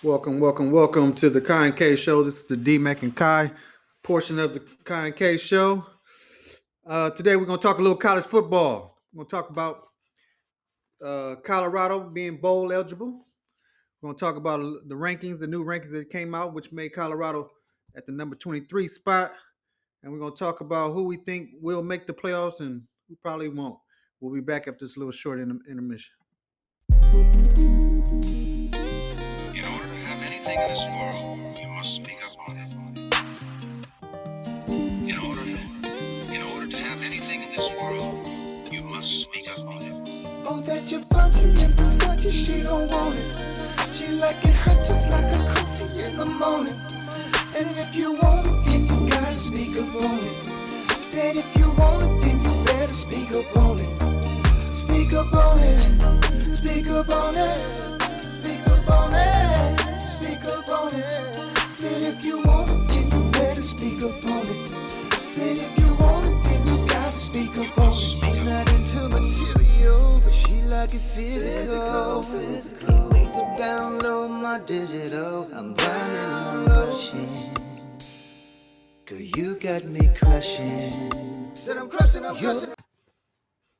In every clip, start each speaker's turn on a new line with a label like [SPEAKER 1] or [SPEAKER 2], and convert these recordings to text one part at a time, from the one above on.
[SPEAKER 1] Welcome to the Kai and K show. This is the D Mac and Kai portion of the Kai and K show. Today we're gonna talk a little college football. We're gonna talk about Colorado being bowl eligible. We're gonna talk about the rankings, the new rankings that came out, which made Colorado at the number 23 spot. And we're gonna talk about who we think will make the playoffs and who probably won't. We'll be back after this little short intermission.
[SPEAKER 2] In order to have anything in this world, you must speak up on it. In order, in order to have anything in this world, you must speak up on it.
[SPEAKER 3] Oh, that your virtue in Versace, she don't want it. She like it hot just like a coffee in the morning. Said if you want it, then you gotta speak up on it. Said if you want it, then you better speak up on it. Speak up on it. Speak up on it. Speak up on it. Speak up on it. Said if you want it, then you better speak up on it. Said if you want it, then you gotta speak up on it. She's not into material, but she like it physical. Can't wait to download my digital. I'm drowning, I'm rushing. Girl, you got me crushing. Said I'm crushing, I'm crushing.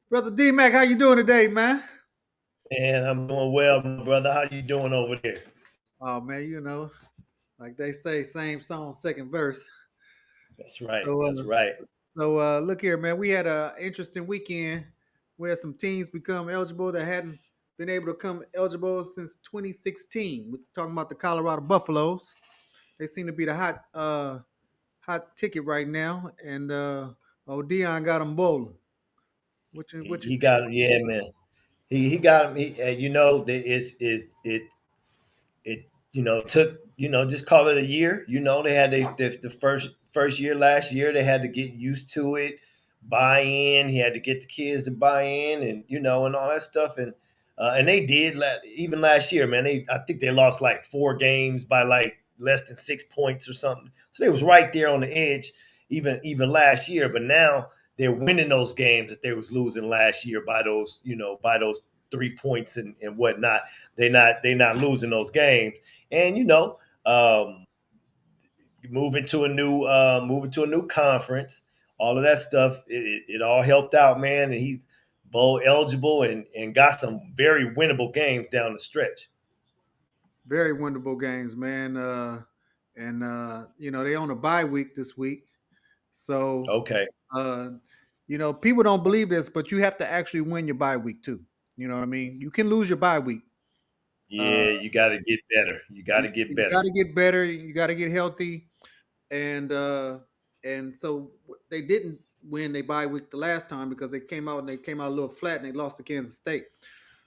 [SPEAKER 1] Brother D Mac, how you doing today, man?
[SPEAKER 4] And I'm doing well, my brother. How you doing over there?
[SPEAKER 1] Oh man, like they say, same song, second verse.
[SPEAKER 4] That's right.
[SPEAKER 1] So,
[SPEAKER 4] That's right.
[SPEAKER 1] look here, man. We had a interesting weekend where some teams become eligible that hadn't been able to come eligible since 2016. We're talking about the Colorado Buffaloes. They seem to be the hot ticket right now, and Dion got them bowling. What you
[SPEAKER 4] He
[SPEAKER 1] think?
[SPEAKER 4] got him. Yeah, man. He got him. It took just call it a year. They had the first year last year. They had to get used to it, buy in. He had to get the kids to buy in, and and all that stuff. And they did. Even last year, man. I think they lost like 4 games by like less than 6 points or something. So they was right there on the edge, even last year. But now they're winning those games that they was losing last year by those 3 points and whatnot. They're not losing those games, and moving to a new conference, all of that stuff. It all helped out, man, and he's bowl eligible and got some very winnable games down the stretch.
[SPEAKER 1] Very winnable games, man. And they on a bye week this week, so
[SPEAKER 4] Okay,
[SPEAKER 1] uh, people don't believe this, but you have to actually win your bye week too. You know what I mean? You can lose your bye week. Uh,
[SPEAKER 4] yeah, you got to get better. You got to get
[SPEAKER 1] you
[SPEAKER 4] better.
[SPEAKER 1] got to get better. You got to get healthy, and so they didn't win their bye week the last time because they came out a little flat and they lost to Kansas State.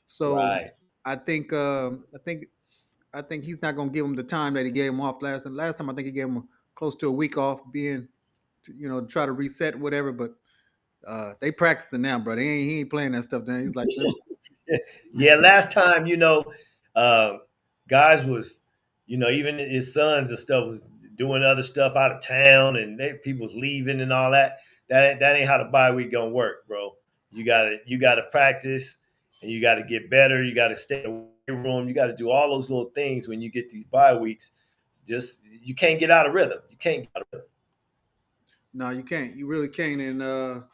[SPEAKER 1] So
[SPEAKER 4] Right.
[SPEAKER 1] I think I think he's not going to give him the time that he gave him off last. And last time I think he gave him close to a week off, being try to reset whatever. But they practicing now, bro. He ain't playing that stuff. Then he's like,
[SPEAKER 4] Yeah, last time, uh, guys was, even his sons and stuff was doing other stuff out of town, and people was leaving and all that. That ain't how the bye week gonna work, bro. You gotta practice, and you gotta get better. You gotta stay in the room. You gotta do all those little things when you get these bye weeks. Just you can't get out of rhythm. You can't get out of rhythm.
[SPEAKER 1] no, you can't. You really can't. And the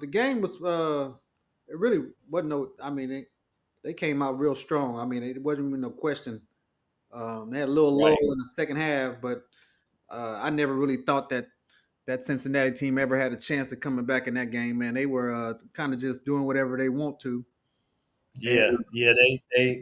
[SPEAKER 1] game was it really wasn't no. I mean, they came out real strong. I mean, it wasn't even no question. They had a little lull
[SPEAKER 4] Right.
[SPEAKER 1] in the second half, but I never really thought that Cincinnati team ever had a chance of coming back in that game. Man, they were kind of just doing whatever they want to. And
[SPEAKER 4] Yeah, yeah,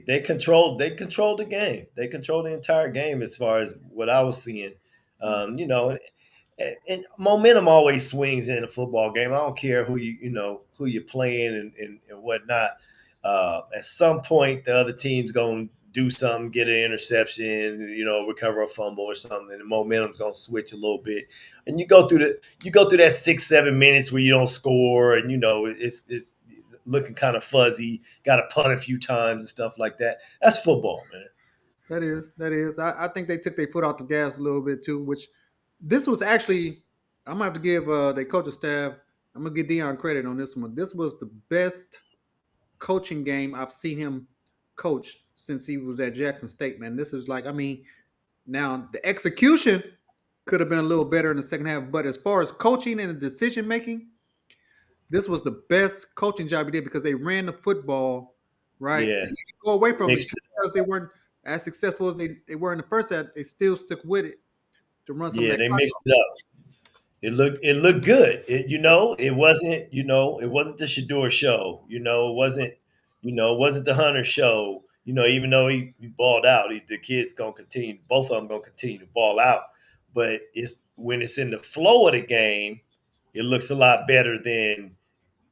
[SPEAKER 4] they controlled the game. They controlled the entire game as far as what I was seeing. And momentum always swings in a football game. I don't care who you're playing and whatnot. At some point, the other team's gonna do something, get an interception, recover a fumble or something, and the momentum's gonna switch a little bit. And you go through that 6 7 minutes where you don't score, and it's looking kind of fuzzy. Got to punt a few times and stuff like that. That's football, man.
[SPEAKER 1] that is. I think they took their foot off the gas a little bit too. Which this was actually, I'm gonna have to give their coaching staff. I'm gonna give Dion credit on this one. This was the best coaching game I've seen him coach since he was at Jackson State, man. This is like, I mean, now the execution could have been a little better in the second half, but as far as coaching and decision making, this was the best coaching job he did because they ran the football right.
[SPEAKER 4] Yeah,
[SPEAKER 1] And you go away from it
[SPEAKER 4] mixed
[SPEAKER 1] just
[SPEAKER 4] it.
[SPEAKER 1] because they weren't as successful as they were in the first half. They still stuck with it to run some of
[SPEAKER 4] Yeah,
[SPEAKER 1] that
[SPEAKER 4] they
[SPEAKER 1] clock
[SPEAKER 4] mixed
[SPEAKER 1] off.
[SPEAKER 4] it up. It looked good. It wasn't the Shador show. It wasn't the Hunter show. Even though he balled out, the kid's gonna continue. Both of them gonna continue to ball out. But it's when it's in the flow of the game, it looks a lot better than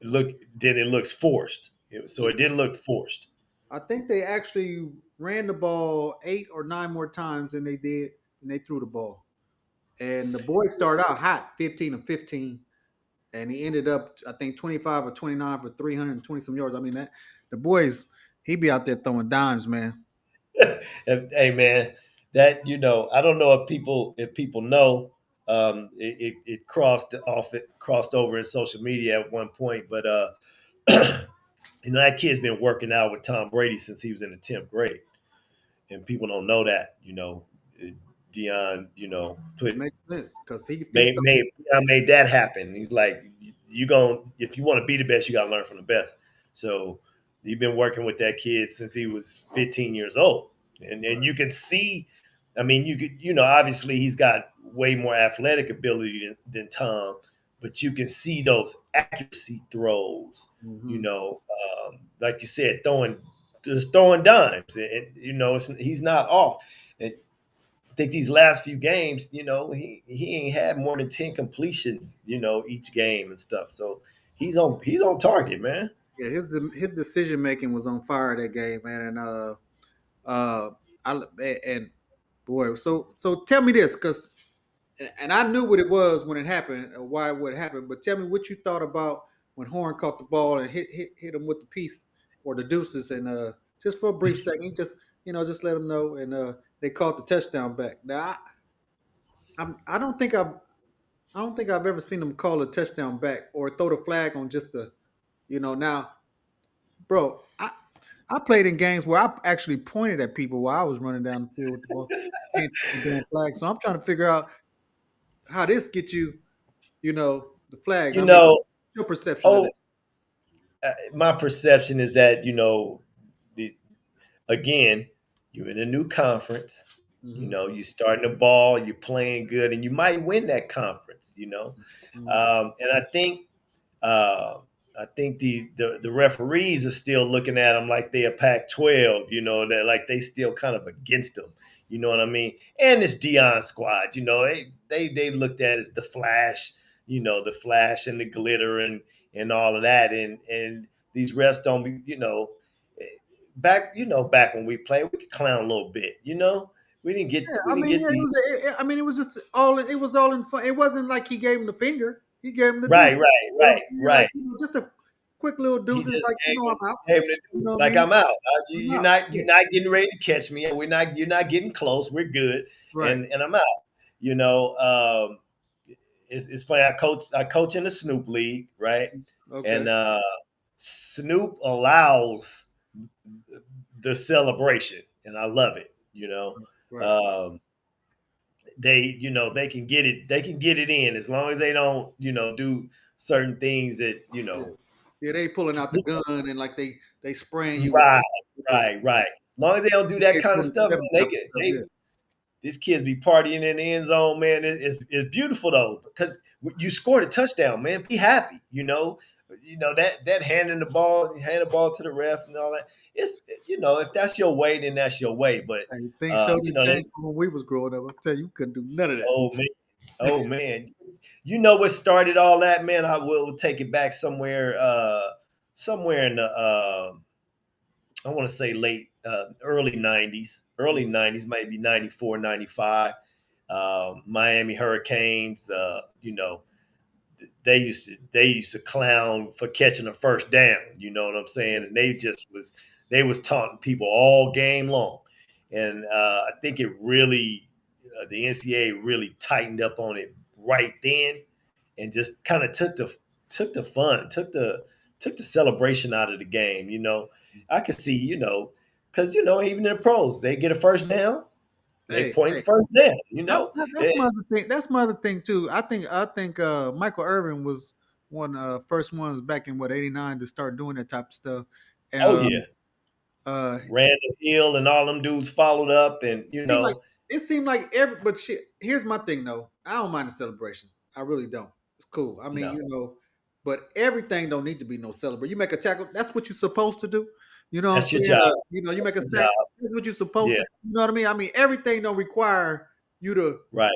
[SPEAKER 4] it looks forced. So it didn't look forced.
[SPEAKER 1] I think they actually ran the ball 8 or 9 more times than they did, and they threw the ball. And the boys started out hot, 15 of 15, and he ended up, I think, 25 or 29 for 320 some yards. I mean, that the boys, he be out there throwing dimes, man.
[SPEAKER 4] Hey man, that I don't know if people know. It crossed over in social media at one point, but that kid's been working out with Tom Brady since he was in the 10th grade, and people don't know that. Dion,
[SPEAKER 1] It
[SPEAKER 4] put
[SPEAKER 1] makes sense because he
[SPEAKER 4] made that happen. He's like, you going if you want to be the best, you got to learn from the best. So he's been working with that kid since he was 15 years old, and you can see. I mean, you could obviously he's got way more athletic ability than Tom, but you can see those accuracy throws.
[SPEAKER 1] hmm
[SPEAKER 4] Like you said, throwing dimes, and he's not off. And I think these last few games, he ain't had more than 10 completions, each game and stuff. So he's on target, man.
[SPEAKER 1] yeah, his decision making was on fire that game, man. And uh, I and boy, so tell me this, because and I knew what it was when it happened, or why it would happen. But tell me what you thought about when Horn caught the ball and hit him with the piece or the deuces, and just for a brief second, he just let him know, and they called the touchdown back. Now I don't think I've ever seen them call a touchdown back or throw the flag on just the now, bro. I played in games where I actually pointed at people while I was running down the field with the ball, ain't the damn flag. So I'm trying to figure out how this get you, the flag.
[SPEAKER 4] You
[SPEAKER 1] I mean,
[SPEAKER 4] know,
[SPEAKER 1] your perception of
[SPEAKER 4] oh,
[SPEAKER 1] that.
[SPEAKER 4] my perception is that the again, you're in a new conference.
[SPEAKER 1] Mm-hmm.
[SPEAKER 4] You starting the ball, you're playing good, and you might win that conference.
[SPEAKER 1] Mm-hmm.
[SPEAKER 4] And Uh, I think the referees are still looking at them like they a Pac-12. That like they still kind of against them. You know what I mean? And this Dion squad. They looked at it as the flash. The flash and the glitter and all of that. And these refs don't be. Eh, back when we played, we could clown a little bit. We didn't get
[SPEAKER 1] Yeah,
[SPEAKER 4] we
[SPEAKER 1] I
[SPEAKER 4] didn't
[SPEAKER 1] mean,
[SPEAKER 4] get
[SPEAKER 1] yeah,
[SPEAKER 4] these.
[SPEAKER 1] I mean, it was just all. It was all in fun. It wasn't like he gave him the finger. He gave him the deuce.
[SPEAKER 4] Right, right,
[SPEAKER 1] You know what I'm
[SPEAKER 4] right,
[SPEAKER 1] saying? Like
[SPEAKER 4] right.
[SPEAKER 1] just a quick little
[SPEAKER 4] He
[SPEAKER 1] deuces.
[SPEAKER 4] just
[SPEAKER 1] Like I'm out.
[SPEAKER 4] gave him the
[SPEAKER 1] You know
[SPEAKER 4] deuces,
[SPEAKER 1] what I
[SPEAKER 4] like
[SPEAKER 1] mean?
[SPEAKER 4] I'm out.
[SPEAKER 1] I'm
[SPEAKER 4] You're
[SPEAKER 1] out.
[SPEAKER 4] not
[SPEAKER 1] Yeah.
[SPEAKER 4] you're not getting ready to catch me. You're not getting close. We're good,
[SPEAKER 1] Right.
[SPEAKER 4] and I'm out. You know, um, it's funny. I coach in the Snoop League, right?
[SPEAKER 1] Okay.
[SPEAKER 4] And Snoop allows the celebration, and I love it.
[SPEAKER 1] Right.
[SPEAKER 4] Um, they can get it in as long as they don't do certain things that
[SPEAKER 1] Yeah. Yeah. They pulling out the gun and like they spraying you with
[SPEAKER 4] Right,
[SPEAKER 1] the
[SPEAKER 4] right, right. As long as they don't do that kind of stuff, man,
[SPEAKER 1] AK-47
[SPEAKER 4] they
[SPEAKER 1] type of
[SPEAKER 4] can.
[SPEAKER 1] stuff. Yeah.
[SPEAKER 4] These kids be partying in the end zone, man. It's beautiful though because you scored a touchdown, man. Be happy, that hand the ball to the ref and all that. It's if that's your way, then that's your way. But
[SPEAKER 1] Hey, things sure did
[SPEAKER 4] that
[SPEAKER 1] change from when we was growing up. I tell you, you couldn't do none of that.
[SPEAKER 4] oh man, oh man, what started all that, man. I will take it back somewhere in the I want to say early 90s, maybe 94, 95. Miami Hurricanes, they used to clown for catching a first down. You know what I'm saying? And they was taunting people all game long. And I think the NCAA really tightened up on it right then, and just kind of took the fun, took the celebration out of the game. I could see because even in the pros, they get a first down, they
[SPEAKER 1] Hey,
[SPEAKER 4] point
[SPEAKER 1] hey,
[SPEAKER 4] first down.
[SPEAKER 1] that's my other thing. That's my other thing too. I think Michael Irvin was one first ones back in what '89 to start doing that type of stuff. And
[SPEAKER 4] Oh yeah,
[SPEAKER 1] uh,
[SPEAKER 4] Randall Hill and all them dudes followed up, and
[SPEAKER 1] it seemed like every but shit. Here's my thing though. I don't mind the celebration. I really don't. It's cool. I mean,
[SPEAKER 4] no,
[SPEAKER 1] but everything don't need to be no celebration. You make a tackle. That's what you're supposed to do. You know what I'm
[SPEAKER 4] that's your
[SPEAKER 1] saying?
[SPEAKER 4] job.
[SPEAKER 1] You make a
[SPEAKER 4] That's your
[SPEAKER 1] sack.
[SPEAKER 4] job.
[SPEAKER 1] That's what you're supposed
[SPEAKER 4] Yeah,
[SPEAKER 1] to. You know what I mean? I mean, everything don't require you to
[SPEAKER 4] right.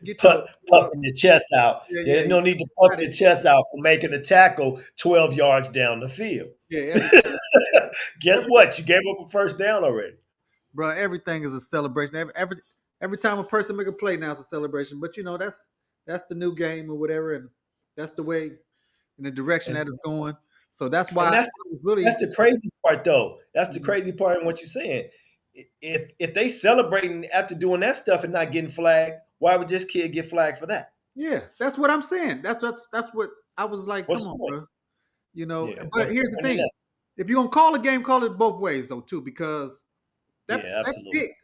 [SPEAKER 1] get your
[SPEAKER 4] Puffing your chest out.
[SPEAKER 1] yeah.
[SPEAKER 4] There's
[SPEAKER 1] You
[SPEAKER 4] no need to puff
[SPEAKER 1] got it.
[SPEAKER 4] your chest out for making a tackle 12 yards down the field.
[SPEAKER 1] Yeah, everything.
[SPEAKER 4] Guess
[SPEAKER 1] Everything,
[SPEAKER 4] what? You gave up a first down already.
[SPEAKER 1] bro. Everything is a celebration. Every time a person make a play now, it's a celebration. But that's the new game or whatever, and that's the way in the direction
[SPEAKER 4] And
[SPEAKER 1] that it's going. So that's why
[SPEAKER 4] and
[SPEAKER 1] I
[SPEAKER 4] that's
[SPEAKER 1] was
[SPEAKER 4] that's
[SPEAKER 1] really
[SPEAKER 4] the crazy part, though. That's the
[SPEAKER 1] Mhm.
[SPEAKER 4] crazy part in what you're saying. If they celebrating after doing that stuff and not getting flagged, why would this kid get flagged for that?
[SPEAKER 1] yeah. That's what I'm saying. That's what I was like.
[SPEAKER 4] What's
[SPEAKER 1] Come
[SPEAKER 4] the
[SPEAKER 1] on,
[SPEAKER 4] point?
[SPEAKER 1] bro.
[SPEAKER 4] Yeah,
[SPEAKER 1] But
[SPEAKER 4] what's the
[SPEAKER 1] here's the
[SPEAKER 4] point in
[SPEAKER 1] thing:
[SPEAKER 4] that?
[SPEAKER 1] if you're gonna call a game, call it both ways though, too, because that
[SPEAKER 4] Yeah,
[SPEAKER 1] that
[SPEAKER 4] absolutely.
[SPEAKER 1] pick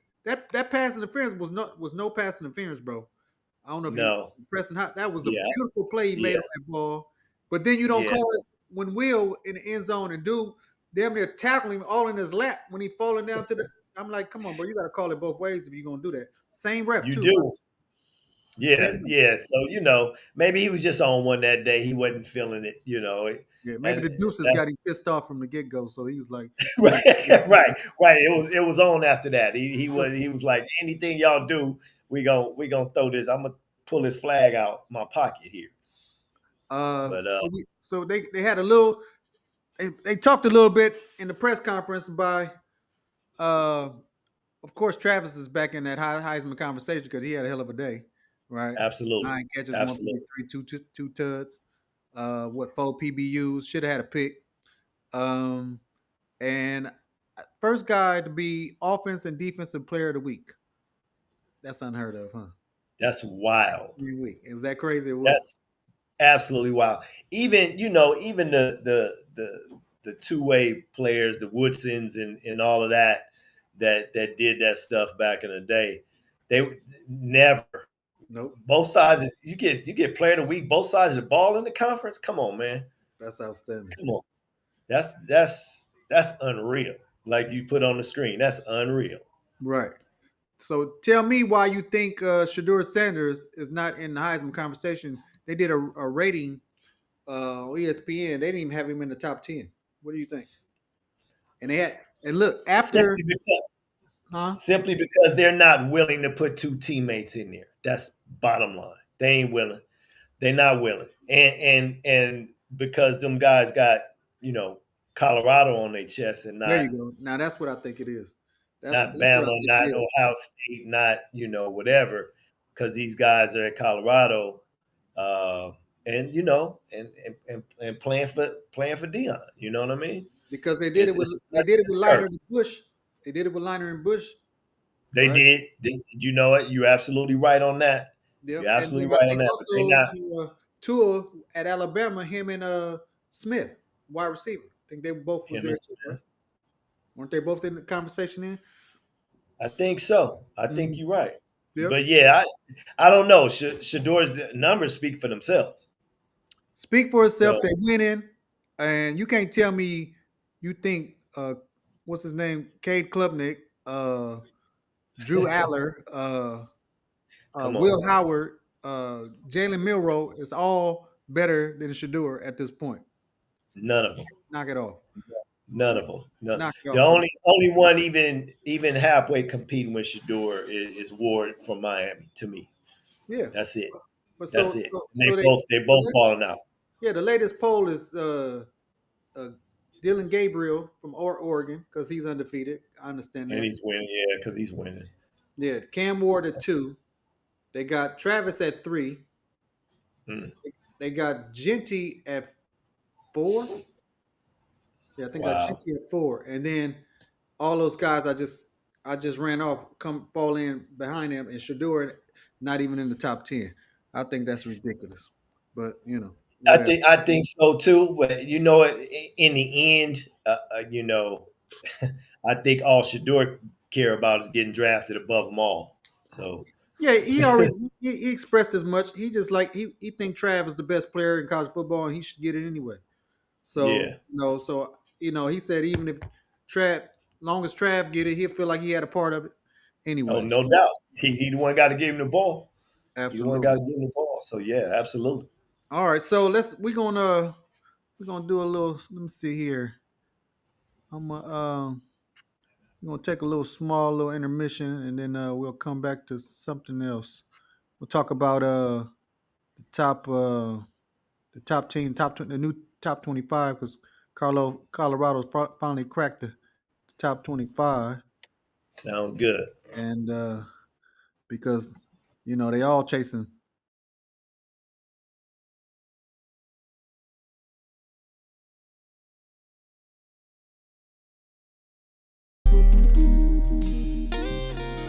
[SPEAKER 1] that pass interference was no pass interference, bro. I don't know if you
[SPEAKER 4] No.
[SPEAKER 1] pressing hot. That was a
[SPEAKER 4] Yeah,
[SPEAKER 1] beautiful play he made
[SPEAKER 4] yeah,
[SPEAKER 1] on that ball. But then you don't
[SPEAKER 4] yeah.
[SPEAKER 1] call it when Will in the end zone and dude damn near tackling him all in his lap when he falling down to the. I'm like, come on, bro. You got to call it both ways if you're gonna do that. Same ref
[SPEAKER 4] You
[SPEAKER 1] too, right?
[SPEAKER 4] do. Yeah,
[SPEAKER 1] Same ref.
[SPEAKER 4] yeah. So maybe he was just on one that day. He wasn't feeling it.
[SPEAKER 1] Yeah, maybe
[SPEAKER 4] And
[SPEAKER 1] the deuces
[SPEAKER 4] that's
[SPEAKER 1] got him pissed off from the get go, so he was like,
[SPEAKER 4] right, right, right. It was on after that. He was like, anything y'all do, we gonna throw this. I'm gonna pull this flag out my pocket here. But
[SPEAKER 1] so they had a little. They talked a little bit in the press conference by uh of course, Travis is back in that Heisman conversation because he had a hell of a day, right?
[SPEAKER 4] absolutely,
[SPEAKER 1] 9 catches,
[SPEAKER 4] absolutely.
[SPEAKER 1] 153, two tuds, four PBUs. Should have had a pick. Um, and first guy to be offense and defensive player of the week. That's unheard of, huh?
[SPEAKER 4] That's wild.
[SPEAKER 1] Week. Is that crazy or what?
[SPEAKER 4] That's absolutely wild. Even the two-way players, the Woodsons and all of that did that stuff back in the day. They never
[SPEAKER 1] Nope.
[SPEAKER 4] both sides. You get player of the week, both sides of the ball in the conference. Come on, man.
[SPEAKER 1] That's outstanding.
[SPEAKER 4] Come on. That's unreal. Like you put on the screen. That's unreal.
[SPEAKER 1] Right. So tell me why you think Shador Sanders is not in the Heisman conversation. They did a rating on ESPN. They didn't even have him in the top 10. What do you think? And they had and look after,
[SPEAKER 4] Simply because
[SPEAKER 1] huh?
[SPEAKER 4] simply because they're not willing to put two teammates in there. That's bottom line. They ain't willing. They're not willing. And because them guys got, you know, Colorado on their chest and
[SPEAKER 1] There
[SPEAKER 4] not
[SPEAKER 1] you go. Now that's what I think it is.
[SPEAKER 4] not
[SPEAKER 1] That's what I
[SPEAKER 4] Bama,
[SPEAKER 1] think it
[SPEAKER 4] not
[SPEAKER 1] is.
[SPEAKER 4] Ohio State, not, whatever, because these guys are at Colorado, uh, and playing for Dion. You know what I mean?
[SPEAKER 1] Because
[SPEAKER 4] It's a
[SPEAKER 1] they
[SPEAKER 4] blessing
[SPEAKER 1] did it
[SPEAKER 4] and
[SPEAKER 1] with
[SPEAKER 4] a curse.
[SPEAKER 1] Liner and Bush. They did it with Liner and Bush,
[SPEAKER 4] They
[SPEAKER 1] right?
[SPEAKER 4] did. You know it. You're absolutely right on that.
[SPEAKER 1] Yep.
[SPEAKER 4] You're
[SPEAKER 1] And
[SPEAKER 4] absolutely right on that. But they
[SPEAKER 1] also
[SPEAKER 4] not
[SPEAKER 1] Tua at Alabama, him and Smith, wide receiver. I think they both was
[SPEAKER 4] him
[SPEAKER 1] there
[SPEAKER 4] and
[SPEAKER 1] too, right?
[SPEAKER 4] Smith.
[SPEAKER 1] Weren't they both in the conversation then?
[SPEAKER 4] I think so. I think
[SPEAKER 1] Mhm.
[SPEAKER 4] you're right.
[SPEAKER 1] Yep.
[SPEAKER 4] But yeah, I don't know. Shador's numbers speak for themselves.
[SPEAKER 1] Speak for itself.
[SPEAKER 4] So
[SPEAKER 1] They went in, and you can't tell me you think what's his name, Cade Klubnik, Drew Aller,
[SPEAKER 4] come on,
[SPEAKER 1] Will Howard, Jalen Milrow is all better than Shador at this point.
[SPEAKER 4] none of them.
[SPEAKER 1] Knock it off.
[SPEAKER 4] None of them. No.
[SPEAKER 1] Knock it
[SPEAKER 4] The
[SPEAKER 1] off, bro.
[SPEAKER 4] only one even halfway competing with Shador is Ward from Miami. To me,
[SPEAKER 1] Yeah.
[SPEAKER 4] that's it.
[SPEAKER 1] But
[SPEAKER 4] That's
[SPEAKER 1] so
[SPEAKER 4] it.
[SPEAKER 1] so,
[SPEAKER 4] And they
[SPEAKER 1] so they
[SPEAKER 4] both they
[SPEAKER 1] the
[SPEAKER 4] both balling out,
[SPEAKER 1] yeah, the latest poll is uh Dylan Gabriel from Oregon because he's undefeated. I understand
[SPEAKER 4] and
[SPEAKER 1] that.
[SPEAKER 4] he's winning. Yeah, because he's winning.
[SPEAKER 1] Yeah, Cam Ward at 2. They got Travis at 3.
[SPEAKER 4] Mm,
[SPEAKER 1] They got Genty at 4. Yeah, I think I got
[SPEAKER 4] wow.
[SPEAKER 1] Genty at 4. And then all those guys I just ran off come fall in behind them and Shador not even in the top 10. I think that's ridiculous. But
[SPEAKER 4] I
[SPEAKER 1] whatever.
[SPEAKER 4] think I think so too. But in the end, I think all Shador care about is getting drafted above them all. So
[SPEAKER 1] Yeah, he already he expressed as much. He just like he think Trav is the best player in college football and he should get it anyway. So
[SPEAKER 4] yeah.
[SPEAKER 1] he said even if Trav, long as Trav get it, he'll feel like he had a part of it
[SPEAKER 4] Oh,
[SPEAKER 1] anyway.
[SPEAKER 4] no doubt. He the one got to give him the ball. He the one got
[SPEAKER 1] Absolutely.
[SPEAKER 4] to give him the ball. So yeah, absolutely.
[SPEAKER 1] All right, so we're gonna do a little. Let me see here. I'm gonna we're gonna take a little small little intermission and then we'll come back to something else. We'll talk about the top uh the top team, the new top 25 because Colorado's finally cracked the top 25
[SPEAKER 4] Sounds good.
[SPEAKER 1] and because they all chasing.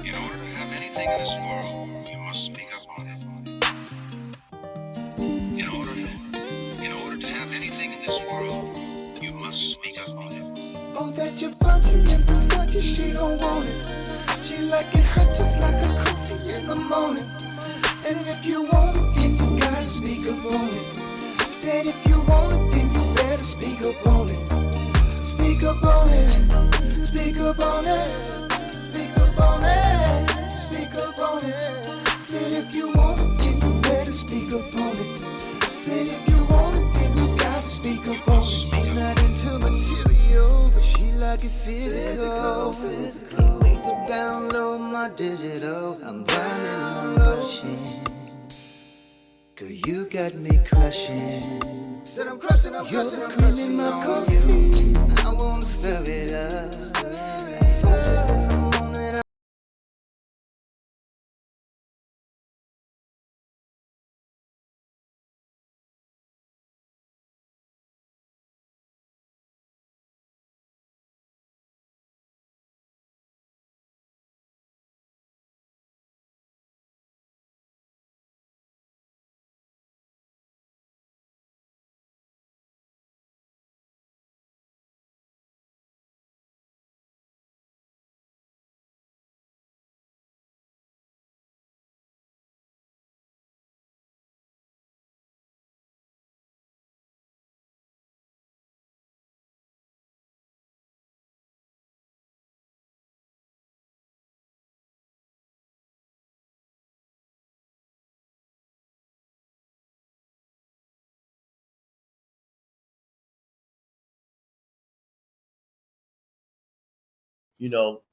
[SPEAKER 2] In order to have anything in this world, you must speak up on it. In order to have anything in this world, you must speak up on it.
[SPEAKER 3] Oh, that Givenchy and Versace, she don't want it. She like it hot just like a coffee in the morning. And if you want it, then you gotta speak up on it. Said if you want it, then you better speak up on it. Speak up on it. Speak up on it. Speak up on it. Speak up on it. Said if you want it, then you better speak up on it. Said if you want it, then you gotta speak up on it. She's not into material, but she like it physical. Can't wait to download my digital. I'm drowning, I'm rushing. Girl, you got me crushing. Said I'm crushing, I'm crushing, I'm crushing. You're the cream in my coffee. I wanna stir it up. At 4 in the morning,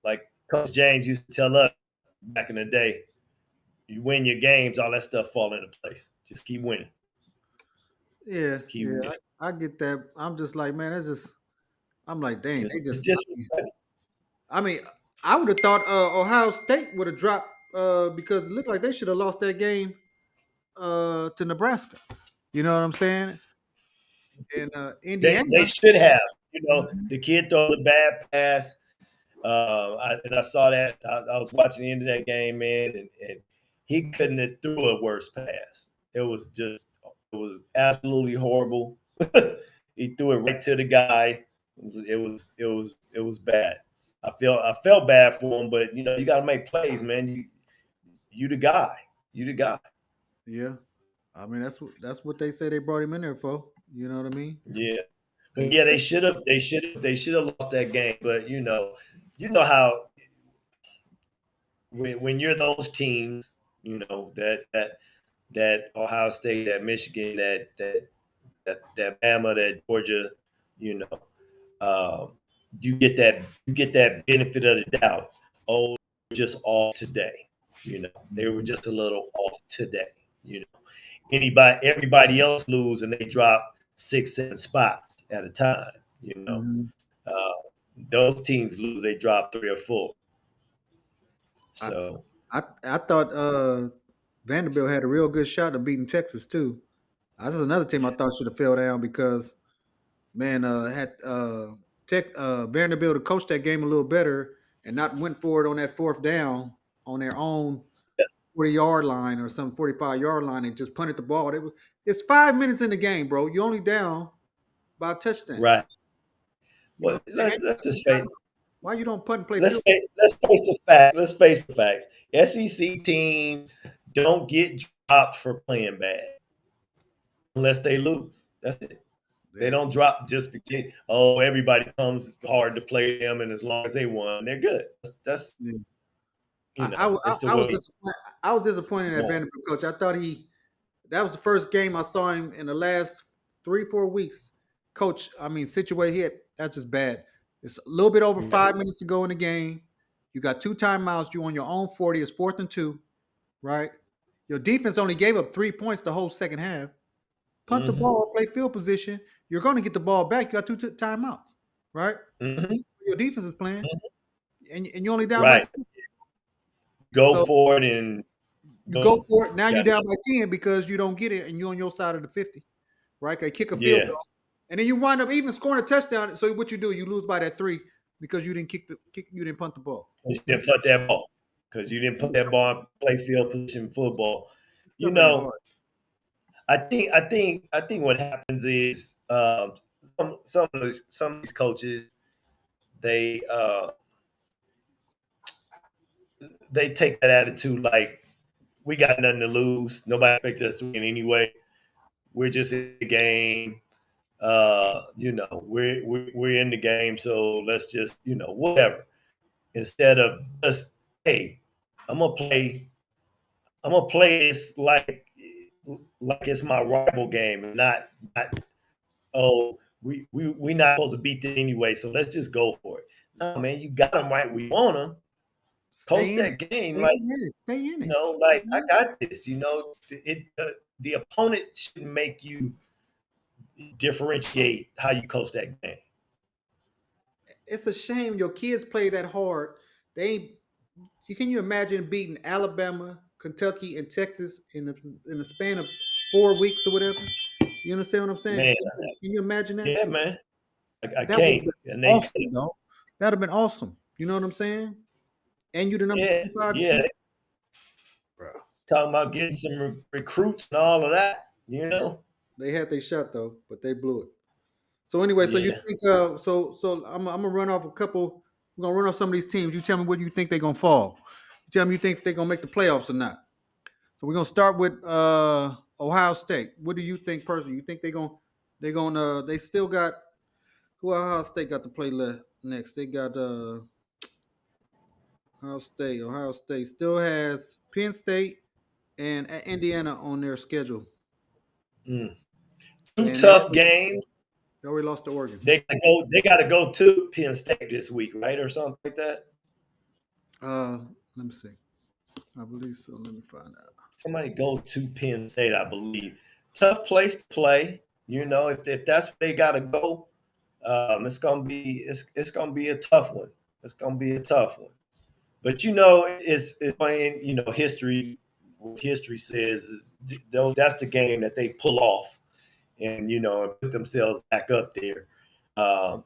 [SPEAKER 4] Like Coach James used to tell us back in the day, you win your games, all that stuff fall into place. Just keep winning.
[SPEAKER 1] Yeah,
[SPEAKER 4] Just keep
[SPEAKER 1] yeah,
[SPEAKER 4] winning.
[SPEAKER 1] I get that. I'm just like, man, that's just. I'm like, dang, they
[SPEAKER 4] It's
[SPEAKER 1] just.
[SPEAKER 4] disrespectful.
[SPEAKER 1] I mean, I would have thought Ohio State would have dropped because it looked like they should have lost that game to Nebraska. You know what I'm saying? And
[SPEAKER 4] They
[SPEAKER 1] Indiana.
[SPEAKER 4] should have.
[SPEAKER 1] Mhm.
[SPEAKER 4] The kid throws a bad pass. And I saw that. I was watching the end of that game, man, and he couldn't have threw a worse pass. It was absolutely horrible. He threw it right to the guy. It was bad. I felt bad for him, but you got to make plays, man. You the guy. You the guy.
[SPEAKER 1] Yeah, I mean that's what they say they brought him in there for. You know what I mean?
[SPEAKER 4] Yeah. But
[SPEAKER 1] He's
[SPEAKER 4] yeah, they should have lost that game. But you know how when you're those teams, that Ohio State, that Michigan, that Bama, that Georgia, you know, um, you get that benefit of the doubt. Oh, just off today. They were just a little off today. You know, everybody else lose and they drop 6, 7 spots at a time. You know,
[SPEAKER 1] hmm
[SPEAKER 4] uh, those teams lose, they drop 3 or 4.
[SPEAKER 1] I,
[SPEAKER 4] So
[SPEAKER 1] I thought Vanderbilt had a real good shot of beating Texas too. This is another team I thought should have fell down because man had Tech Vanderbilt to coach that game a little better and not went for it on that fourth down on their own 40-yard line or some 45-yard line and just punted the ball. It's 5 minutes in the game, bro. You only down by a touchdown.
[SPEAKER 4] right.
[SPEAKER 1] You know,
[SPEAKER 4] Well,
[SPEAKER 1] the game
[SPEAKER 4] let's
[SPEAKER 1] could
[SPEAKER 4] just
[SPEAKER 1] have
[SPEAKER 4] face
[SPEAKER 1] got Why you don't punt and play
[SPEAKER 4] let's
[SPEAKER 1] field?
[SPEAKER 4] let's face the facts. Let's face the facts. SEC teams don't get dropped for playing bad unless they lose. That's it. They
[SPEAKER 1] There,
[SPEAKER 4] don't drop just because everybody comes hard to play them, and as long as they won, they're good. That's
[SPEAKER 1] yeah.
[SPEAKER 4] you know, it's the
[SPEAKER 1] I was
[SPEAKER 4] way
[SPEAKER 1] disappointed. I was
[SPEAKER 4] it's
[SPEAKER 1] disappointed in that
[SPEAKER 4] going.
[SPEAKER 1] Vanderbilt coach. I thought that was the first game I saw him in the last 3 4 weeks. Coach, I mean, situate hit. That's just bad. It's a little bit over
[SPEAKER 4] Yeah.
[SPEAKER 1] 5 minutes to go in the game. You got two timeouts. You on your own 40. It's 4th and 2, right? Your defense only gave up 3 points the whole second half. Punt the
[SPEAKER 4] Mm-hmm.
[SPEAKER 1] ball, play field position. You're going to get the ball back. You got two timeouts, right?
[SPEAKER 4] Mm-hmm.
[SPEAKER 1] Your defense is playing, and you're only down by
[SPEAKER 4] Right.
[SPEAKER 1] 6.
[SPEAKER 4] Go
[SPEAKER 1] So
[SPEAKER 4] for it and
[SPEAKER 1] you go
[SPEAKER 4] boom.
[SPEAKER 1] for it. Now you're
[SPEAKER 4] Got it.
[SPEAKER 1] down by 10 because you don't get it, and you're on your side of the 50, right? They kick a field
[SPEAKER 4] Yeah.
[SPEAKER 1] goal, and then you wind up even scoring a touchdown. So what you do? You lose by that 3 because you didn't you didn't punt the ball.
[SPEAKER 4] 'Cause you
[SPEAKER 1] And
[SPEAKER 4] didn't put that ball. Because you didn't put that ball in play field position football. You
[SPEAKER 1] stuff ain't
[SPEAKER 4] know,
[SPEAKER 1] hard.
[SPEAKER 4] I think what happens is some of these coaches they they take that attitude like we got nothing to lose. Nobody expected us to win anyway. We're just in the game. We're in the game, so let's just whatever. Instead of just hey, I'm gonna play. I'm gonna play this like it's my rival game, and not we not supposed to beat them anyway. So let's just go for it. No, man, you got them right. We want them. Coach
[SPEAKER 1] Stay in it.
[SPEAKER 4] that game
[SPEAKER 1] Stay
[SPEAKER 4] like
[SPEAKER 1] in it. Stay in it.
[SPEAKER 4] like I got this. The opponent shouldn't make you differentiate how you coach that game.
[SPEAKER 1] It's a shame your kids play that hard. They ain't. Can you imagine beating Alabama, Kentucky, and Texas in the span of 4 weeks or whatever? You understand what I'm saying?
[SPEAKER 4] Man,
[SPEAKER 1] Can you imagine that?
[SPEAKER 4] yeah, man. I
[SPEAKER 1] That would have
[SPEAKER 4] can't.
[SPEAKER 1] been
[SPEAKER 4] And they
[SPEAKER 1] awesome, though. That'd have been awesome. You know what I'm saying? And you the number
[SPEAKER 4] yeah,
[SPEAKER 1] 25
[SPEAKER 4] yeah,
[SPEAKER 1] receiver,
[SPEAKER 4] they
[SPEAKER 1] bro.
[SPEAKER 4] talking about getting some recruits and all of that,
[SPEAKER 1] They had their shot though, but they blew it. So anyway, so you
[SPEAKER 4] Yeah.
[SPEAKER 1] think so I'm gonna run off a couple. We're gonna run off some of these teams. You tell me where you think they're gonna fall. You tell me you think they're gonna make the playoffs or not. So we're gonna start with Ohio State. What do you think personally? You think they still got who Ohio State got to play next? They got Ohio State. Ohio State still has Penn State and Indiana on their schedule,
[SPEAKER 4] Mm. Two
[SPEAKER 1] and
[SPEAKER 4] tough games.
[SPEAKER 1] they already lost to Oregon.
[SPEAKER 4] They gotta go to Penn State this week, right? Or something like that.
[SPEAKER 1] Uh, let me see. I believe so. Let me find out.
[SPEAKER 4] Somebody goes to Penn State, I believe. Tough place to play. If that's where they gotta go, it's gonna be a tough one. It's gonna be a tough one. But it's funny. History. What history says is that's the game that they pull off and put themselves back up there. And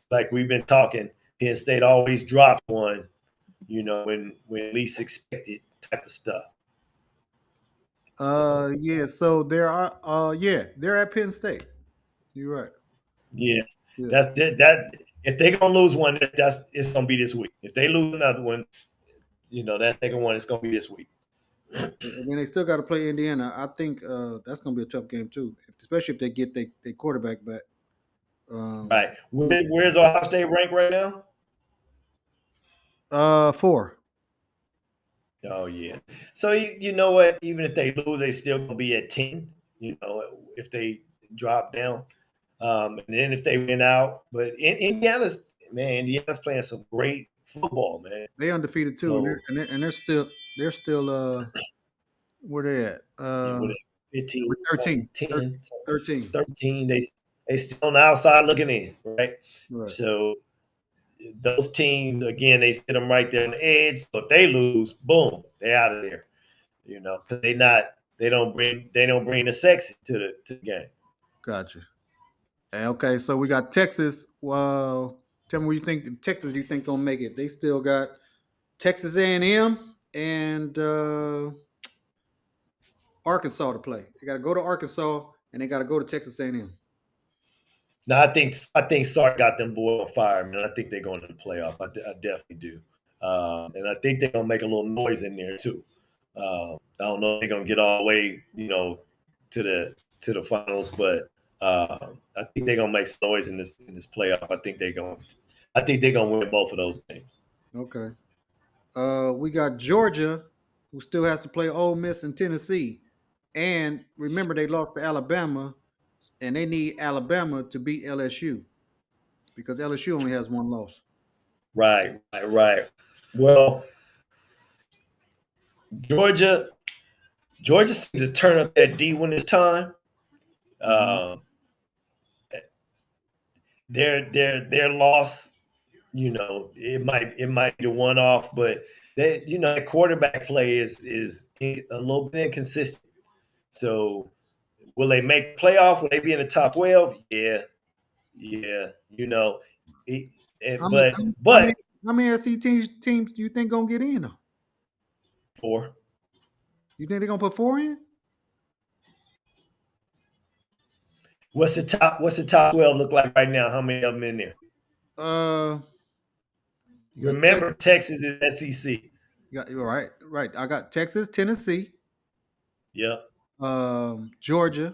[SPEAKER 4] like we've been talking, Penn State always drops one. When least expected type of stuff. So
[SPEAKER 1] Yeah. So there are. Yeah, they're at Penn State. You're right.
[SPEAKER 4] yeah,
[SPEAKER 1] Yeah.
[SPEAKER 4] that if they gonna lose one, it's gonna be this week. If they lose another one, that second one is gonna be this week.
[SPEAKER 1] And then they still got to play Indiana. I think that's going to be a tough game too, especially if they get their quarterback back. Um,
[SPEAKER 4] Right. Where's Ohio State ranked right now?
[SPEAKER 1] 4.
[SPEAKER 4] Oh yeah. So you know what? Even if they lose, they still gonna be at 10. If they drop down, and then if they win out, but Indiana's playing some great football, man.
[SPEAKER 1] They undefeated too,
[SPEAKER 4] So
[SPEAKER 1] they're still where they at?
[SPEAKER 4] what 15,
[SPEAKER 1] 13,
[SPEAKER 4] 10,
[SPEAKER 1] 13.
[SPEAKER 4] 13. They still on the outside looking in, right?
[SPEAKER 1] Right.
[SPEAKER 4] So those teams again, they sit them right there on the edge. So if they lose, boom, they're out of there. Because they don't bring the sexy to the game.
[SPEAKER 1] Gotcha. Okay, so we got Texas. Well, tell me what you think. Texas, you think gonna make it? They still got Texas A&M and Arkansas to play. They got to go to Arkansas and they got to go to Texas A&M.
[SPEAKER 4] No, I think Sark got them boys on fire, man. I think they're going to the playoff. I definitely do, and I think they're gonna make a little noise in there too. I don't know if they're gonna get all the way, to the finals, but I think they're gonna make some noise in this playoff. I think they're gonna win both of those games.
[SPEAKER 1] Okay. We got Georgia, who still has to play Ole Miss and Tennessee, and remember they lost to Alabama, and they need Alabama to beat LSU because LSU only has one loss.
[SPEAKER 4] Right, right, right. Well, Georgia, Georgia seems to turn up that D when it's time.
[SPEAKER 1] Hmm.
[SPEAKER 4] Um, their loss, it might be the one off, but that quarterback play is a little bit inconsistent. So will they make playoff? Will they be in the top 12? Yeah, yeah. It,
[SPEAKER 1] How many?
[SPEAKER 4] but
[SPEAKER 1] How many?
[SPEAKER 4] but
[SPEAKER 1] How many SEC teams do you think gonna get in? Though?
[SPEAKER 4] for
[SPEAKER 1] You think they're gonna put four in?
[SPEAKER 4] what's the top 12 look like right now? How many of them in there?
[SPEAKER 1] Uh, you got
[SPEAKER 4] Remember,
[SPEAKER 1] Texas.
[SPEAKER 4] Texas is SEC.
[SPEAKER 1] You're right, right. I got Texas, Tennessee,
[SPEAKER 4] Yep,
[SPEAKER 1] Georgia,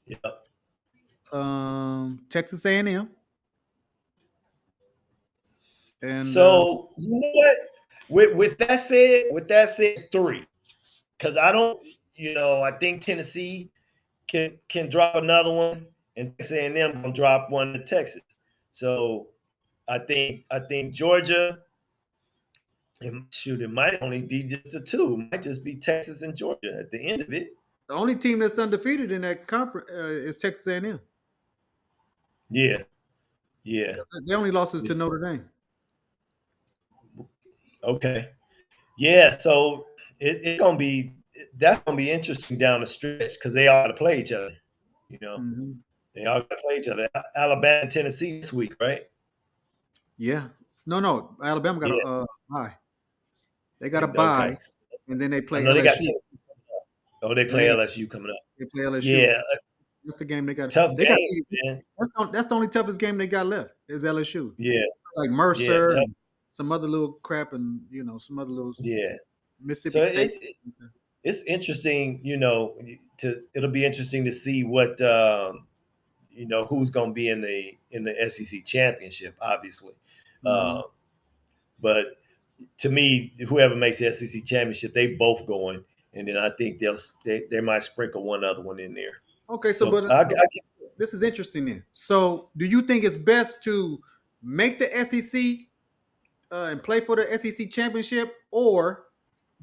[SPEAKER 4] yep.
[SPEAKER 1] Texas A&M, and
[SPEAKER 4] So you know what? With that said, three. Because I don't, I think Tennessee can drop another one, and Texas A&M gonna drop one to Texas. So I think Georgia. It might only be just the two. It might just be Texas and Georgia at the end of it.
[SPEAKER 1] the only team that's undefeated in that conference is Texas A&M.
[SPEAKER 4] Yeah, yeah.
[SPEAKER 1] They only losses to
[SPEAKER 4] It's,
[SPEAKER 1] Notre Dame.
[SPEAKER 4] okay. Yeah. So it's gonna be that's gonna be interesting down the stretch because they all got to play each other. You know,
[SPEAKER 1] Hmm.
[SPEAKER 4] they all got to play each other. Alabama, and Tennessee this week, right?
[SPEAKER 1] Yeah, no, Alabama got a
[SPEAKER 4] Yeah.
[SPEAKER 1] bye. They got a
[SPEAKER 4] Okay.
[SPEAKER 1] bye, and then they
[SPEAKER 4] I
[SPEAKER 1] play
[SPEAKER 4] know they got
[SPEAKER 1] LSU.
[SPEAKER 4] Tennessee. Oh, they
[SPEAKER 1] Then
[SPEAKER 4] play LSU coming up.
[SPEAKER 1] they play LSU.
[SPEAKER 4] Yeah,
[SPEAKER 1] That's the game they got.
[SPEAKER 4] tough
[SPEAKER 1] They got
[SPEAKER 4] game, man.
[SPEAKER 1] that's the only toughest game they got left is LSU.
[SPEAKER 4] Yeah,
[SPEAKER 1] Like
[SPEAKER 4] yeah,
[SPEAKER 1] Mercer
[SPEAKER 4] tough.
[SPEAKER 1] and some other little crap, and some other little
[SPEAKER 4] Yeah.
[SPEAKER 1] Mississippi
[SPEAKER 4] So
[SPEAKER 1] State.
[SPEAKER 4] it's interesting. It'll be interesting to see what who's going to be in the SEC championship, obviously.
[SPEAKER 1] Hmm.
[SPEAKER 4] Uh, but to me, whoever makes the SEC championship, they both going, and then I think they might sprinkle one other one in there.
[SPEAKER 1] Okay, so
[SPEAKER 4] So
[SPEAKER 1] but this is interesting then. So, do you think it's best to make the SEC and play for the SEC championship, or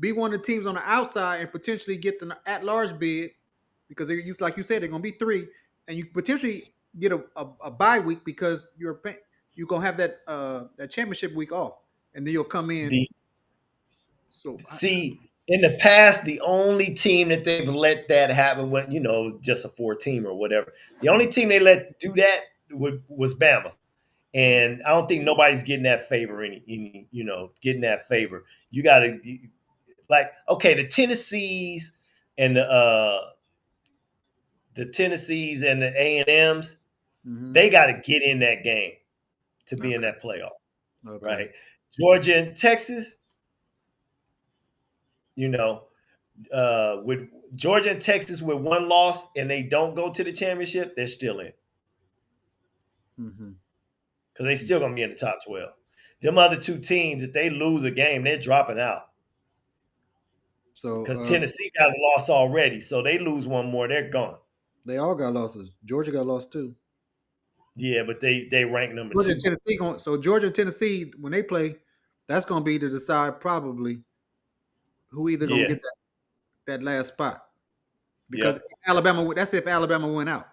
[SPEAKER 1] be one of the teams on the outside and potentially get the at-large bid because they're used, like you said, they're going to be three, and you potentially get a bye week because you're going to have that championship week off, and then you'll come in.
[SPEAKER 4] the
[SPEAKER 1] So,
[SPEAKER 4] See, in the past, the only team that they've let that happen when just a 4 team or whatever. The only team they let do that was Bama, and I don't think nobody's getting that favor. Getting that favor. You got to like okay, and the Tennessees and the A&Ms,
[SPEAKER 1] mm-hmm.
[SPEAKER 4] they got to get in that game to be in
[SPEAKER 1] Okay,
[SPEAKER 4] that playoff,
[SPEAKER 1] okay,
[SPEAKER 4] right? Georgia and Texas, you know, with Georgia and Texas with one loss and they don't go to the championship, they're still in
[SPEAKER 1] mm-hmm.
[SPEAKER 4] because they still gonna be in the top 12. Them other two teams, if they lose a game, they're dropping out
[SPEAKER 1] So
[SPEAKER 4] because Tennessee got a loss already, so they lose one more, they're gone.
[SPEAKER 1] they all got losses. Georgia got lost too.
[SPEAKER 4] Yeah, but they rank number
[SPEAKER 1] Georgia and
[SPEAKER 4] two.
[SPEAKER 1] Tennessee going. So Georgia and Tennessee when they play, that's going to be to decide probably who either going to
[SPEAKER 4] Yeah,
[SPEAKER 1] get that last spot because
[SPEAKER 4] yep.
[SPEAKER 1] Alabama. That's if Alabama went out.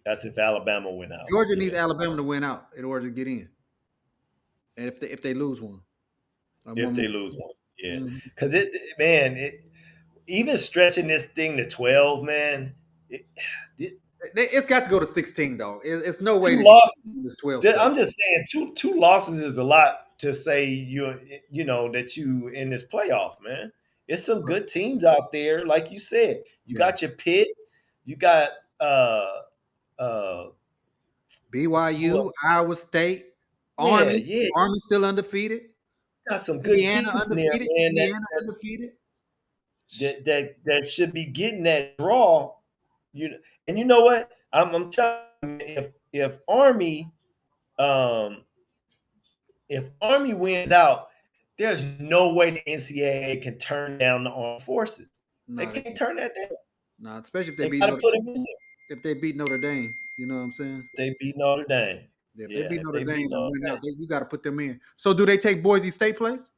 [SPEAKER 4] That's if Alabama went out.
[SPEAKER 1] Georgia needs
[SPEAKER 4] Yeah,
[SPEAKER 1] Alabama to win out in order to get in, and if they lose one,
[SPEAKER 4] if
[SPEAKER 1] one
[SPEAKER 4] they
[SPEAKER 1] more.
[SPEAKER 4] lose one. Yeah,
[SPEAKER 1] Mhm.
[SPEAKER 4] because man, even stretching this thing to 12, man. It, it,
[SPEAKER 1] It's got to go to 16 though. It's no way
[SPEAKER 4] two
[SPEAKER 1] to get
[SPEAKER 4] losses.
[SPEAKER 1] this 12 stuff.
[SPEAKER 4] I'm just saying, two losses is a lot to say that you in this playoff, man. It's some good teams out there, like you said. You
[SPEAKER 1] Yeah.
[SPEAKER 4] got your Pitt, you got uh uh Who
[SPEAKER 1] BYU,
[SPEAKER 4] else?
[SPEAKER 1] Iowa State,
[SPEAKER 4] Yeah,
[SPEAKER 1] Army.
[SPEAKER 4] yeah.
[SPEAKER 1] Army still undefeated.
[SPEAKER 4] Got some good
[SPEAKER 1] Indiana
[SPEAKER 4] teams in there,
[SPEAKER 1] undefeated.
[SPEAKER 4] man.
[SPEAKER 1] Indiana undefeated.
[SPEAKER 4] That should be getting that draw. You know, and you know what? I'm telling you, man, um if Army wins out, there's no way the NCAA can turn down the armed forces. They
[SPEAKER 1] No, they
[SPEAKER 4] can't
[SPEAKER 1] can't.
[SPEAKER 4] turn that down.
[SPEAKER 1] No, especially
[SPEAKER 4] They got to put them in there.
[SPEAKER 1] If they beat Notre Dame. You know what I'm saying?
[SPEAKER 4] If they beat Notre Dame.
[SPEAKER 1] Yeah, if they
[SPEAKER 4] Yeah,
[SPEAKER 1] beat
[SPEAKER 4] if
[SPEAKER 1] Notre
[SPEAKER 4] they beat
[SPEAKER 1] Dame and
[SPEAKER 4] Notre
[SPEAKER 1] win
[SPEAKER 4] Dame,
[SPEAKER 1] out, you got to put them in. So, do they take Boise State place?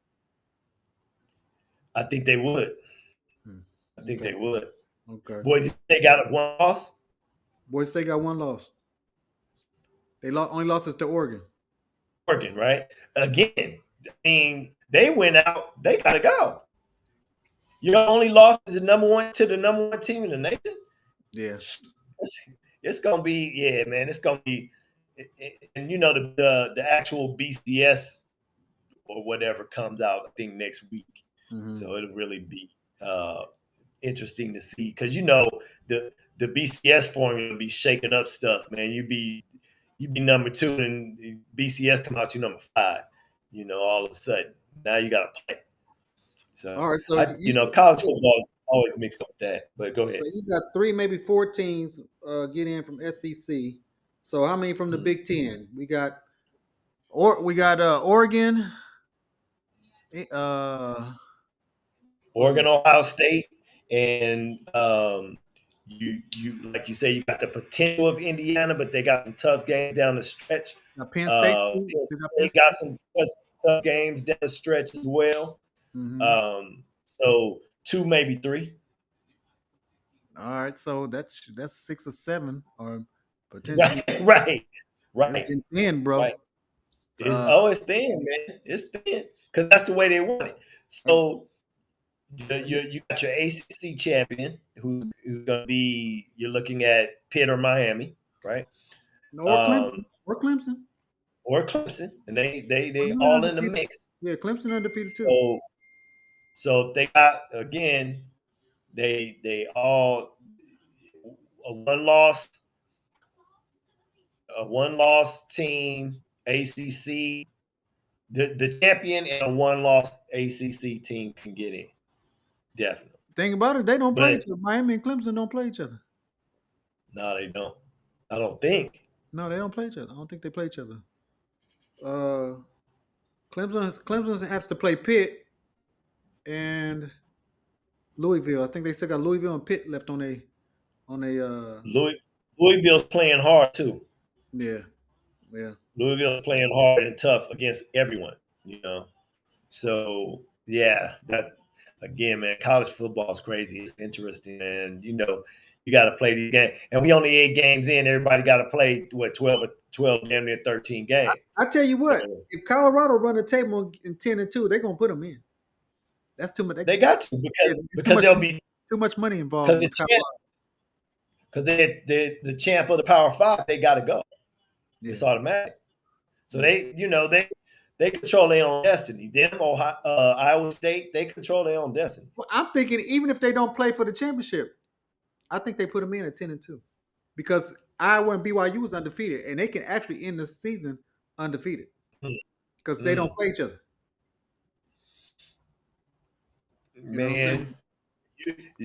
[SPEAKER 4] I think they would.
[SPEAKER 1] Hmm.
[SPEAKER 4] I think
[SPEAKER 1] Okay.
[SPEAKER 4] they would.
[SPEAKER 1] Okay.
[SPEAKER 4] Boys, they got one loss.
[SPEAKER 1] Boise State got one loss. They only lost us to Oregon.
[SPEAKER 4] Working right again. I mean, they went out. They got to go. Your only loss is the number one team in the nation.
[SPEAKER 1] Yeah.
[SPEAKER 4] It's, it's gonna be yeah, man. It's gonna be, and you know the actual BCS or whatever comes out I think next week.
[SPEAKER 1] Hmm.
[SPEAKER 4] So it'll really be uh, interesting to see because you know the BCS formula will be shaking up stuff, man. You be number two and BCS come out you number five. You know, all of a sudden now you got to play.
[SPEAKER 1] All
[SPEAKER 4] So
[SPEAKER 1] right. So
[SPEAKER 4] I, you know, college football is always mixed up with that. But go ahead.
[SPEAKER 1] so you got three, maybe four teams get in from SEC. So how many from the
[SPEAKER 4] Mhm.
[SPEAKER 1] Big Ten? We got Oregon. Who's
[SPEAKER 4] Oregon,
[SPEAKER 1] next?
[SPEAKER 4] Ohio State, and you like you say you got the potential of Indiana, but they got some tough games down the stretch.
[SPEAKER 1] Penn State.
[SPEAKER 4] Penn
[SPEAKER 1] They got Penn
[SPEAKER 4] State got
[SPEAKER 1] State.
[SPEAKER 4] some tough games down the stretch as well.
[SPEAKER 1] Hmm.
[SPEAKER 4] So two, maybe three.
[SPEAKER 1] All right. So that's 6 or 7, or potentially
[SPEAKER 4] Right, right,
[SPEAKER 1] that's
[SPEAKER 4] right,
[SPEAKER 1] in 10,
[SPEAKER 4] right.
[SPEAKER 1] bro.
[SPEAKER 4] It's
[SPEAKER 1] Uh,
[SPEAKER 4] it's thin, man. It's thin because that's the way they want it. So you got your ACC champion, who's going to be you're looking at Pitt or Miami, right?
[SPEAKER 1] or Clemson.
[SPEAKER 4] Um,
[SPEAKER 1] Or Clemson.
[SPEAKER 4] or Clemson, and they
[SPEAKER 1] Clemson
[SPEAKER 4] all in the
[SPEAKER 1] undefeated.
[SPEAKER 4] mix.
[SPEAKER 1] Yeah, Clemson undefeated too.
[SPEAKER 4] So if they got again, they all a one loss team ACC. The champion and a one loss ACC team can get in definitely,
[SPEAKER 1] Thing about it, they don't play each
[SPEAKER 4] but
[SPEAKER 1] other. Miami and Clemson don't play each other.
[SPEAKER 4] no, they don't. I don't think.
[SPEAKER 1] No, they don't play each other. I don't think they play each other. Uh, Clemson has to play Pitt and Louisville. I think they still got Louisville and Pitt left on a.
[SPEAKER 4] Louisville's playing hard too.
[SPEAKER 1] Yeah, yeah.
[SPEAKER 4] Louisville's playing hard and tough against everyone. You know, so yeah, that again, man, college football is crazy. It's interesting, man. You know, you got to play these games, and we only 8 games in. Everybody got to play what 12, damn near 13 games.
[SPEAKER 1] I tell you
[SPEAKER 4] So
[SPEAKER 1] what, if Colorado run the table in 10-2, they're gonna put them in. That's too much.
[SPEAKER 4] they got to
[SPEAKER 1] Yeah, it's
[SPEAKER 4] because they'll be
[SPEAKER 1] too much money involved
[SPEAKER 4] because the
[SPEAKER 1] with
[SPEAKER 4] champ
[SPEAKER 1] Colorado.
[SPEAKER 4] because they the champ of the Power Five. They got to go. It's
[SPEAKER 1] Yeah,
[SPEAKER 4] automatic. So
[SPEAKER 1] yeah.
[SPEAKER 4] they control their own destiny. Them Ohio, Iowa State, they control their own destiny.
[SPEAKER 1] Well, I'm thinking even if they don't play for the championship, I think they put them in at 10-2 because Iowa and BYU was undefeated, and they can actually end the season undefeated because they don't
[SPEAKER 4] Mm,
[SPEAKER 1] play each other. You know what I'm saying?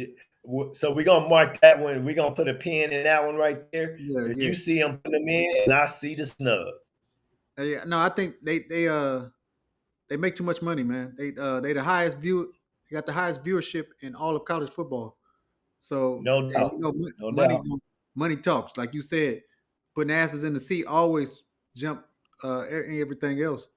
[SPEAKER 4] man, so we're gonna mark that one. We're gonna put a pin in that one right there
[SPEAKER 1] Yeah,
[SPEAKER 4] because
[SPEAKER 1] yeah.
[SPEAKER 4] you see them putting them in, and I see the snub.
[SPEAKER 1] Yeah, no, I think they make too much money, man. They the highest view. They got the highest viewership in all of college football. So
[SPEAKER 4] No
[SPEAKER 1] and
[SPEAKER 4] doubt, no
[SPEAKER 1] money
[SPEAKER 4] doubt.
[SPEAKER 1] money talks, like you said. Putting asses in the seat always jump everything else.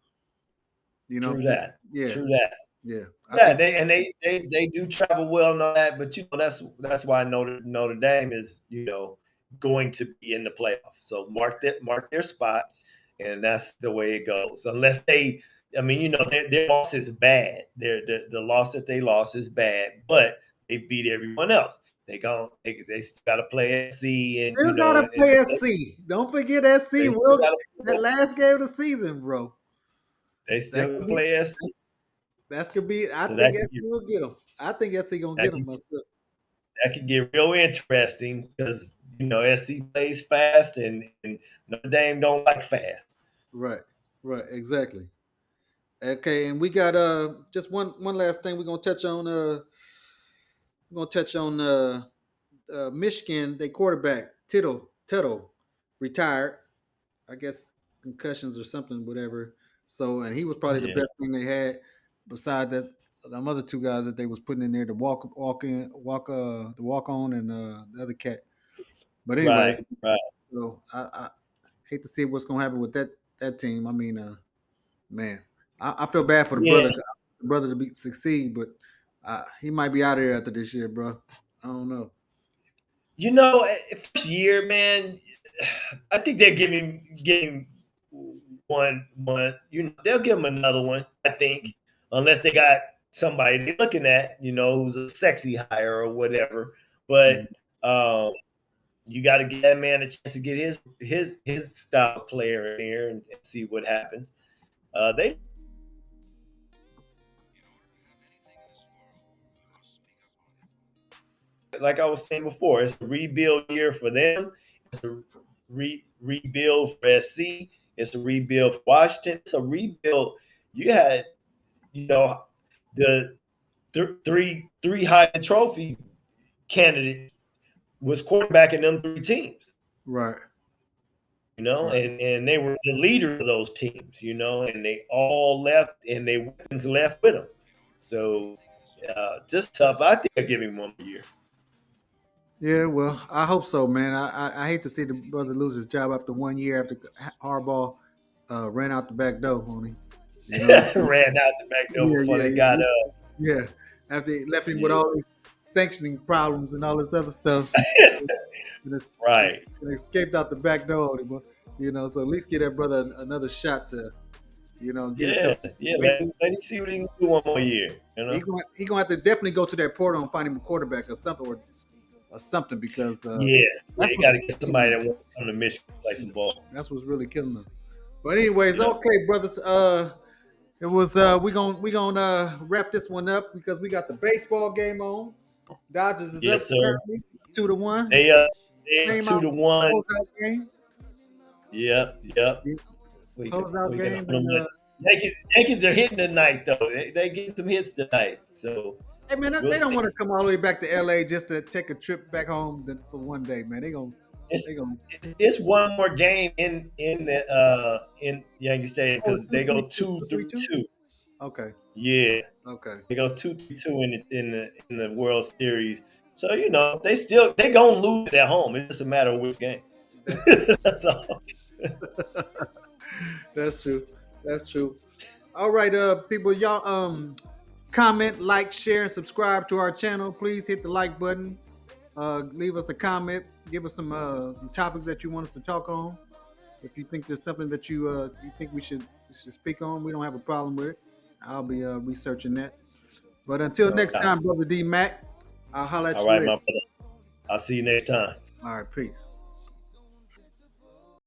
[SPEAKER 1] You know what I'm
[SPEAKER 4] True
[SPEAKER 1] saying?
[SPEAKER 4] that.
[SPEAKER 1] Yeah,
[SPEAKER 4] True that.
[SPEAKER 1] yeah. I
[SPEAKER 4] Yeah,
[SPEAKER 1] think
[SPEAKER 4] they do travel well and all that, but you know that's why Notre Dame is going to be in the playoff. So mark their spot, and that's the way it goes. Unless I mean, their loss is bad. The loss that they lost is bad, but they beat everyone else. They still got to play SC, and
[SPEAKER 1] still gotta play SC. Don't forget SC.
[SPEAKER 4] they still
[SPEAKER 1] Will
[SPEAKER 4] got to play
[SPEAKER 1] that
[SPEAKER 4] SC.
[SPEAKER 1] last game of the season, bro?
[SPEAKER 4] They
[SPEAKER 1] That
[SPEAKER 4] still
[SPEAKER 1] could
[SPEAKER 4] got to
[SPEAKER 1] be.
[SPEAKER 4] play SC.
[SPEAKER 1] That could be. I
[SPEAKER 4] So
[SPEAKER 1] think SC will get them. I think SC gonna
[SPEAKER 4] that
[SPEAKER 1] get them
[SPEAKER 4] can
[SPEAKER 1] myself.
[SPEAKER 4] that could get real interesting because SC plays fast and Notre Dame don't like fast.
[SPEAKER 1] Right. Right. Exactly. Okay, and we got just one last thing we're gonna touch on. Michigan. They quarterback Tittle retired. I guess concussions or something, whatever. So, and he was probably the
[SPEAKER 4] Yeah.
[SPEAKER 1] best thing they had, beside that them other two guys that they was putting in there to walk on, and the other cat. But anyways,
[SPEAKER 4] Right. Right.
[SPEAKER 1] so I hate to see what's gonna happen with that team. I mean, man, I feel bad for
[SPEAKER 4] Yeah.
[SPEAKER 1] the brother to be succeed, but he might be out of here after this year, bro. I don't know.
[SPEAKER 4] First year, man, I think they're giving one. They'll give him another one. I think, unless they got somebody they're looking at, who's a sexy hire or whatever. But
[SPEAKER 1] Mhm.
[SPEAKER 4] um, you got to give that man a chance to get his style of player in here and see what happens. They like I was saying before, it's a rebuild year for them. It's a rebuild for SC. It's a rebuild for Washington. It's a rebuild. You had, you know, the three high trophy candidates was quarterbacking them three teams.
[SPEAKER 1] Right, right.
[SPEAKER 4] And they were the leader of those teams. And they all left, and their weapons left with them. So just tough. I think I'll give him 1 year.
[SPEAKER 1] Yeah, well, I hope so, man. I hate to see the brother lose his job after 1 year after Harbaugh ran out the back door on him. You know,
[SPEAKER 4] Ran out the back door
[SPEAKER 1] yeah,
[SPEAKER 4] before
[SPEAKER 1] yeah,
[SPEAKER 4] they got
[SPEAKER 1] yeah. After he left him with
[SPEAKER 4] yeah.
[SPEAKER 1] all these sanctioning problems and all this other stuff, and it,
[SPEAKER 4] Right.
[SPEAKER 1] and escaped out the back door on him. So at least give that brother another shot to, get his stuff.
[SPEAKER 4] Yeah, yeah. Let him see what he can do 1 more year.
[SPEAKER 1] He gonna have to definitely go to that portal and find him a quarterback or something because
[SPEAKER 4] Yeah, yeah.
[SPEAKER 1] that's
[SPEAKER 4] You
[SPEAKER 1] what's
[SPEAKER 4] got to
[SPEAKER 1] really
[SPEAKER 4] get
[SPEAKER 1] killing
[SPEAKER 4] somebody
[SPEAKER 1] him.
[SPEAKER 4] that wants to come to Michigan to play some ball.
[SPEAKER 1] That's what's really killing him. But anyways,
[SPEAKER 4] Yeah.
[SPEAKER 1] okay, brothers. It was we gonna wrap this one up because we got the baseball game on. Dodgers is up
[SPEAKER 4] Yes, sir.
[SPEAKER 1] currently 2-1.
[SPEAKER 4] They
[SPEAKER 1] Same
[SPEAKER 4] two
[SPEAKER 1] out
[SPEAKER 4] to one.
[SPEAKER 1] closeout game.
[SPEAKER 4] Yep, yep.
[SPEAKER 1] Yeah,
[SPEAKER 4] We can
[SPEAKER 1] closeout
[SPEAKER 4] we can
[SPEAKER 1] game
[SPEAKER 4] hold them.
[SPEAKER 1] and
[SPEAKER 4] Yankees are hitting tonight though. They get some hits tonight. So
[SPEAKER 1] hey man,
[SPEAKER 4] we'll
[SPEAKER 1] they don't
[SPEAKER 4] see.
[SPEAKER 1] want to come all the way back to LA just to take a trip back home for one day, man.
[SPEAKER 4] It's
[SPEAKER 1] They gonna
[SPEAKER 4] it's one more game in Yankee Stadium
[SPEAKER 1] oh
[SPEAKER 4] because
[SPEAKER 1] two
[SPEAKER 4] they
[SPEAKER 1] three
[SPEAKER 4] go
[SPEAKER 1] two
[SPEAKER 4] two
[SPEAKER 1] three
[SPEAKER 4] through
[SPEAKER 1] two.
[SPEAKER 4] two.
[SPEAKER 1] Okay,
[SPEAKER 4] Yeah.
[SPEAKER 1] okay.
[SPEAKER 4] They go 2-3-2 in the World Series. So they gonna lose it at home. It's just a matter of which game.
[SPEAKER 1] That's true.
[SPEAKER 4] That's all.
[SPEAKER 1] That's true. That's true. All right, people, y'all comment, like, share, and subscribe to our channel. Please hit the like button. Leave us a comment. Give us some topics that you want us to talk on. If you think there's something that you think we should speak on, we don't have a problem with it. I'll be researching that. But until
[SPEAKER 4] No
[SPEAKER 1] next
[SPEAKER 4] doubt.
[SPEAKER 1] time, brother D Mac, I'll holler at
[SPEAKER 4] All
[SPEAKER 1] you
[SPEAKER 4] right,
[SPEAKER 1] later.
[SPEAKER 4] my brother. I'll see you next time.
[SPEAKER 1] All right, peace.